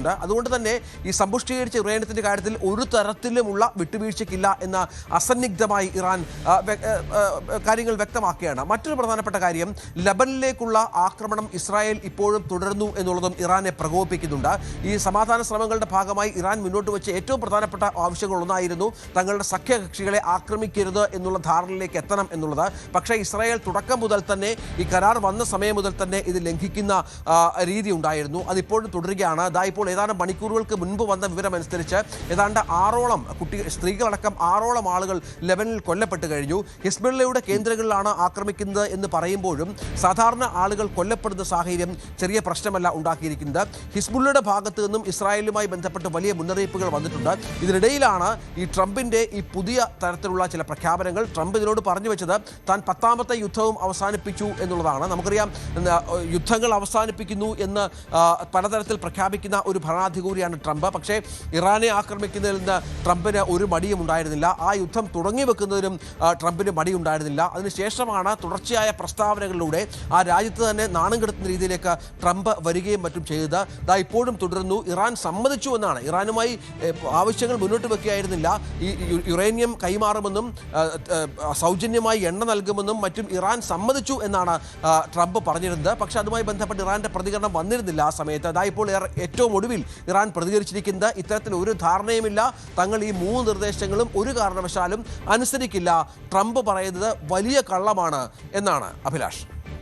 പറയുന്നുണ്ട്. അതുകൊണ്ട് തന്നെ ഈ സമ്പുഷ്ടീകരിച്ച യുറേനിയത്തിൻ്റെ കാര്യത്തിൽ ഒരു തരത്തിലുമുള്ള വിട്ടുവീഴ്ചയ്ക്കില്ല എന്ന അസന്നിഗ്ധമായി ഇറാൻ കാര്യങ്ങൾ വ്യക്തമാക്കുകയാണ്. മറ്റൊരു പ്രധാനപ്പെട്ട കാര്യം, ലബനിലേക്കുള്ള ആക്രമണം ഇസ്രായേൽ ഇപ്പോഴും തുടരുന്നു എന്നുള്ളതും ഇറാനെ പ്രകോപിപ്പിക്കുന്നുണ്ട്. ഈ സമാധാന ശ്രമങ്ങളുടെ ഭാഗമായി ഇറാൻ മുന്നോട്ട് വെച്ച ഏറ്റവും പ്രധാനപ്പെട്ട ആവശ്യങ്ങളൊന്നായിരുന്നു തങ്ങളുടെ സഖ്യകക്ഷികളെ ആക്രമിക്കരുത് എന്നുള്ള ധാരണയിലേക്ക് എത്തണം എന്നുള്ളത്. പക്ഷേ ഇസ്രായേൽ തുടക്കം മുതൽ തന്നെ, ഈ കരാർ വന്ന സമയം മുതൽ തന്നെ ഇത് ലംഘിക്കുന്ന രീതി ഉണ്ടായിരുന്നു. അതിപ്പോഴും തുടരുകയാണ്. ഇപ്പോൾ ഏതാനും മണിക്കൂറുകൾക്ക് മുൻപ് വന്ന വിവരമനുസരിച്ച് ഏതാണ്ട് 6ഓളം സ്ത്രീകളടക്കം 6ഓളം ആളുകൾ ലെബനിൽ കൊല്ലപ്പെട്ട് കഴിഞ്ഞു. ഹിസ്ബുള്ളയുടെ കേന്ദ്രങ്ങളിലാണ് ആക്രമിക്കുന്നത് എന്ന് പറയുമ്പോഴും സാധാരണ ആളുകൾ കൊല്ലപ്പെടുന്ന സാഹചര്യം ചെറിയ പ്രശ്നമല്ല ഉണ്ടാക്കിയിരിക്കുന്നത്. ഹിസ്ബുള്ളയുടെ ഭാഗത്തു നിന്നും ഇസ്രായേലുമായി ബന്ധപ്പെട്ട് വലിയ മുന്നറിയിപ്പുകൾ വന്നിട്ടുണ്ട്. ഇതിനിടയിലാണ് ഈ ട്രംപിൻ്റെ ഈ പുതിയ തരത്തിലുള്ള ചില പ്രഖ്യാപനങ്ങൾ. ട്രംപ് ഇതിനോട് പറഞ്ഞു വെച്ചത് താൻ 10ാമത്തെ യുദ്ധവും അവസാനിപ്പിച്ചു എന്നുള്ളതാണ്. നമുക്കറിയാം, യുദ്ധങ്ങൾ അവസാനിപ്പിക്കുന്നു എന്ന് പലതരത്തിൽ പ്രഖ്യാപിക്കുന്ന ഒരു ഭരണാധികാരിയാണ് ട്രംപ്. പക്ഷേ ഇറാനെ ആക്രമിക്കുന്നതിൽ നിന്ന് ട്രംപിന് ഒരു മടിയും ഉണ്ടായിരുന്നില്ല. ആ യുദ്ധം തുടങ്ങി വെക്കുന്നതിനും ട്രംപിന് മടിയുണ്ടായിരുന്നില്ല. അതിനുശേഷമാണ് തുടർച്ചയായ പ്രസ്താവനകളിലൂടെ ആ രാജ്യത്ത് തന്നെ നാണം കെടുത്തുന്ന രീതിയിലേക്ക് ട്രംപ് വരികയും മറ്റും ചെയ്തത്. ഇപ്പോഴും തുടരുന്നു. ഇറാൻ സമ്മതിച്ചു എന്നാണ്. ഇറാനുമായി ആവശ്യങ്ങൾ മുന്നോട്ട് വെക്കുകയായിരുന്നില്ല. ഈ യുറേനിയം കൈമാറുമെന്നും സൗജന്യമായി എണ്ണ നൽകുമെന്നും മറ്റും ഇറാൻ സമ്മതിച്ചു എന്നാണ് ട്രംപ് പറഞ്ഞിരുന്നത്. പക്ഷേ അതുമായി ബന്ധപ്പെട്ട് ഇറാന്റെ പ്രതികരണം വന്നിരുന്നില്ല ആ സമയത്ത്. ഇപ്പോൾ ഏറ്റവും ഒടുവിൽ ഇറാൻ പ്രതികരിച്ചിരിക്കുന്നത് ഇത്തരത്തിൽ ഒരു ധാരണയുമില്ല, തങ്ങൾ ഈ 3 നിർദ്ദേശങ്ങളും ഒരു കാരണവശാലും അനുസരിക്കില്ല, ട്രംപ് പറയുന്നത് വലിയ കള്ളമാണ് എന്നാണ്. അഭിലാഷ്.